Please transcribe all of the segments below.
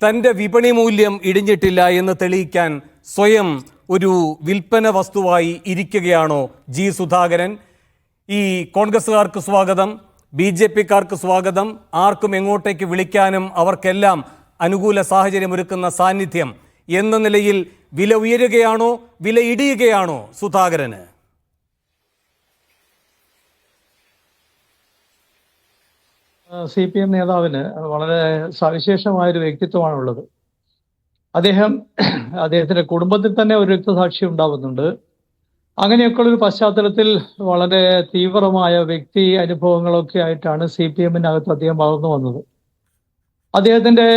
തന്റെ വിപണി മൂല്യം ഇടിഞ്ഞിട്ടില്ല എന്ന് തെളിയിക്കാൻ സ്വയം ഒരു വിൽപ്പന വസ്തുവായി ഇരിക്കുകയാണോ ജി സുധാകരൻ? ഈ കോൺഗ്രസുകാർക്ക് സ്വാഗതം, BJP-ക്കാർക്ക് സ്വാഗതം, ആർക്കും എങ്ങോട്ടേക്ക് വിളിക്കാനും അവർക്കെല്ലാം അനുകൂല സാഹചര്യം ഒരുക്കുന്ന സാന്നിധ്യം എന്ന നിലയിൽ വില ഉയരുകയാണോ, വില ഇടിയുകയാണോ സുധാകരന്? CPM നേതാവിന് വളരെ സവിശേഷമായൊരു വ്യക്തിത്വമാണുള്ളത്. അദ്ദേഹത്തിന്റെ കുടുംബത്തിൽ തന്നെ ഒരു രക്തസാക്ഷി ഉണ്ടാവുന്നുണ്ട്. അങ്ങനെയൊക്കെയുള്ള ഒരു പശ്ചാത്തലത്തിൽ വളരെ തീവ്രമായ വ്യക്തി അനുഭവങ്ങളൊക്കെ ആയിട്ടാണ് CPM-നകത്ത് അദ്ദേഹം വളർന്നു വന്നത്. അദ്ദേഹത്തിന്റെ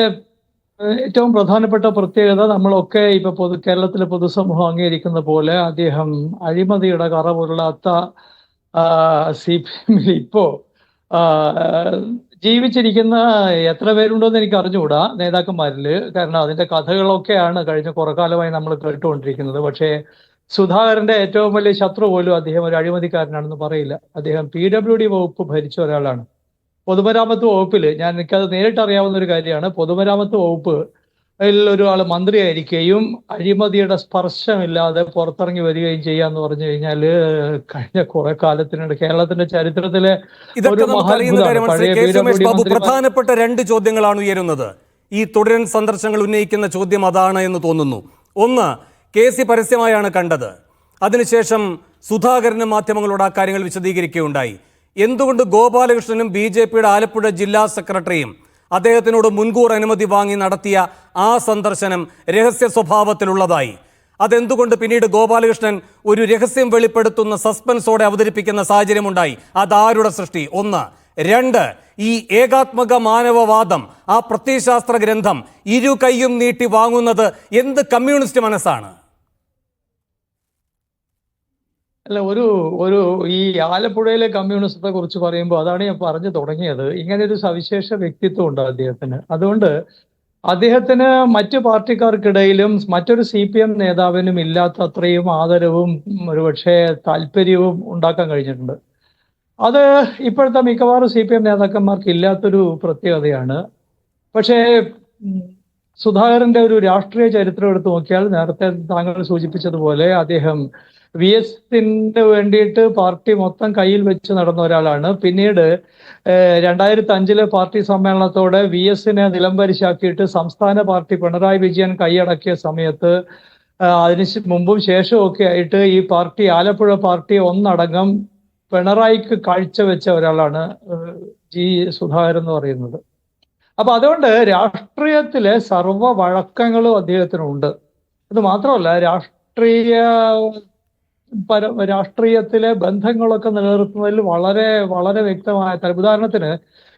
ഏറ്റവും പ്രധാനപ്പെട്ട പ്രത്യേകത നമ്മളൊക്കെ ഇപ്പൊ കേരളത്തിലെ പൊതുസമൂഹം അംഗീകരിക്കുന്ന പോലെ അദ്ദേഹം അഴിമതിയുടെ കറപുരളാത്ത CPM-ൽ ഇപ്പോ ജീവിച്ചിരിക്കുന്ന എത്ര പേരുണ്ടോന്ന് എനിക്ക് അറിഞ്ഞുകൂടാ നേതാക്കന്മാരില്. കാരണം അതിന്റെ കഥകളൊക്കെയാണ് കഴിഞ്ഞ കുറെ കാലമായി നമ്മൾ കേട്ടുകൊണ്ടിരിക്കുന്നത്. പക്ഷേ സുധാകരന്റെ ഏറ്റവും വലിയ ശത്രു പോലും അദ്ദേഹം ഒരു അഴിമതിക്കാരനാണെന്ന് പറയില്ല. അദ്ദേഹം PWD വകുപ്പ് ഭരിച്ച ഒരാളാണ്. പൊതുമരാമത്ത് വകുപ്പില് എനിക്കത് നേരിട്ട് അറിയാവുന്ന ഒരു കാര്യമാണ്. പൊതുമരാമത്ത് വകുപ്പ് ഒരാൾ മന്ത്രിയായിരിക്കുകയും അഴിമതിയുടെ സ്പർശമില്ലാതെ പുറത്തിറങ്ങി വരികയും ചെയ്യാന്ന് പറഞ്ഞു കഴിഞ്ഞാൽ കഴിഞ്ഞ കുറെ കാലത്തിനിടെ കേരളത്തിന്റെ ചരിത്രത്തിലെ പ്രധാനപ്പെട്ട രണ്ട് ചോദ്യങ്ങളാണ് ഉയരുന്നത്. ഈ തുടരൻ സന്ദർശനങ്ങൾ ഉന്നയിക്കുന്ന ചോദ്യം അതാണ് എന്ന് തോന്നുന്നു. ഒന്ന്, KC പരസ്യമായാണ് കണ്ടത്. അതിനുശേഷം സുധാകരന് മാധ്യമങ്ങളോട് ആ കാര്യങ്ങൾ വിശദീകരിക്കുകയുണ്ടായി. എന്തുകൊണ്ട് ഗോപാലകൃഷ്ണനും BJP-യുടെ ആലപ്പുഴ ജില്ലാ സെക്രട്ടറിയും അദ്ദേഹത്തിനോട് മുൻകൂർ അനുമതി വാങ്ങി നടത്തിയ ആ സന്ദർശനം രഹസ്യ സ്വഭാവത്തിലുള്ളതായി? അതെന്തുകൊണ്ട് പിന്നീട് ഗോപാലകൃഷ്ണൻ ഒരു രഹസ്യം വെളിപ്പെടുത്തുന്ന സസ്പെൻസോടെ അവതരിപ്പിക്കുന്ന സാഹചര്യമുണ്ടായി? അതാരുടെ സൃഷ്ടി? ഒന്ന്. രണ്ട്, ഈ ഏകാത്മക മാനവവാദം, ആ പ്രത്യയശാസ്ത്ര ഗ്രന്ഥം ഇരു കൈയും നീട്ടി വാങ്ങുന്നത് എന്ത് കമ്മ്യൂണിസ്റ്റ് മനസ്സാണ്? അല്ല, ഒരു ഈ ആലപ്പുഴയിലെ കമ്മ്യൂണിസത്തെ കുറിച്ച് പറയുമ്പോൾ അതാണ് ഞാൻ പറഞ്ഞു തുടങ്ങിയത്. ഇങ്ങനെ ഒരു സവിശേഷ വ്യക്തിത്വം ഉണ്ട് അദ്ദേഹത്തിന്. അതുകൊണ്ട് അദ്ദേഹത്തിന് മറ്റു പാർട്ടിക്കാർക്കിടയിലും മറ്റൊരു CPM നേതാവിനും ഇല്ലാത്ത അത്രയും ആദരവും ഒരുപക്ഷെ താല്പര്യവും ഉണ്ടാക്കാൻ കഴിഞ്ഞിട്ടുണ്ട്. അത് ഇപ്പോഴത്തെ മിക്കവാറും CPM നേതാക്കന്മാർക്ക് ഇല്ലാത്തൊരു പ്രത്യേകതയാണ്. പക്ഷേ സുധാകരന്റെ ഒരു രാഷ്ട്രീയ ചരിത്രം എടുത്തു നോക്കിയാൽ നേരത്തെ താങ്കൾ സൂചിപ്പിച്ചതുപോലെ അദ്ദേഹം VS-ന് വേണ്ടിയിട്ട് പാർട്ടി മൊത്തം കയ്യിൽ വെച്ച് നടന്ന ഒരാളാണ്. പിന്നീട് 2005 പാർട്ടി സമ്മേളനത്തോടെ VS-നെ നിലംപരിശാക്കിയിട്ട് സംസ്ഥാന പാർട്ടി പിണറായി വിജയൻ കൈയടക്കിയ സമയത്ത് അതിന് മുമ്പും ശേഷവും ഒക്കെ ആയിട്ട് ഈ പാർട്ടി ആലപ്പുഴ പാർട്ടി ഒന്നടങ്കം പിണറായിക്ക് കാഴ്ചവെച്ച ഒരാളാണ് ജി സുധാകരൻ എന്ന് പറയുന്നത്. അപ്പൊ അതുകൊണ്ട് രാഷ്ട്രീയത്തിലെ സർവ്വ വഴക്കങ്ങളും അദ്ദേഹത്തിനുണ്ട്. അത് മാത്രമല്ല രാഷ്ട്രീയത്തിലെ ബന്ധങ്ങളൊക്കെ നിലനിർത്തുന്നതിൽ വളരെ വളരെ വ്യക്തമായ ഉദാഹരണത്തിന്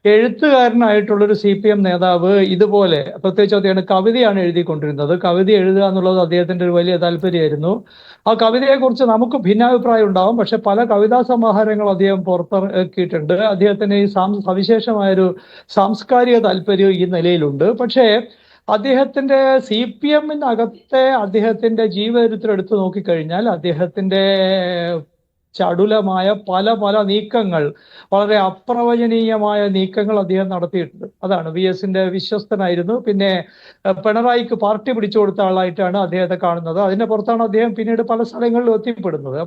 എഴുത്തുകാരനായിട്ടുള്ളൊരു CPM നേതാവ് ഇതുപോലെ പ്രത്യേകിച്ച് അദ്ദേഹം കവിതയാണ് എഴുതിക്കൊണ്ടിരുന്നത്. കവിത എഴുതുക എന്നുള്ളത് അദ്ദേഹത്തിന്റെ ഒരു വലിയ താല്പര്യമായിരുന്നു. ആ കവിതയെക്കുറിച്ച് നമുക്ക് ഭിന്നാഭിപ്രായം ഉണ്ടാവും. പക്ഷെ പല കവിതാ സമാഹാരങ്ങൾ അദ്ദേഹം പുറത്തിറക്കിയിട്ടുണ്ട്. അദ്ദേഹത്തിന് ഈ സവിശേഷമായൊരു സാംസ്കാരിക താല്പര്യം ഈ നിലയിലുണ്ട്. പക്ഷേ അദ്ദേഹത്തിന്റെ CPM-നകത്തെ അദ്ദേഹത്തിന്റെ ജീവചരിത്രം എടുത്തു നോക്കിക്കഴിഞ്ഞാൽ അദ്ദേഹത്തിന്റെ ചടുലമായ പല നീക്കങ്ങൾ, വളരെ അപ്രവചനീയമായ നീക്കങ്ങൾ അദ്ദേഹം നടത്തിയിട്ടുണ്ട്. അതാണ് VS-ന്റെ വിശ്വസ്തനായിരുന്നു. പിന്നെ പിണറായിക്ക് പാർട്ടി പിടിച്ചു കൊടുത്ത ആളായിട്ടാണ് അദ്ദേഹത്തെ കാണുന്നത്. അതിന്റെ പുറത്താണ് അദ്ദേഹം പിന്നീട് പല സ്ഥലങ്ങളിലും എത്തിപ്പെടുന്നത്.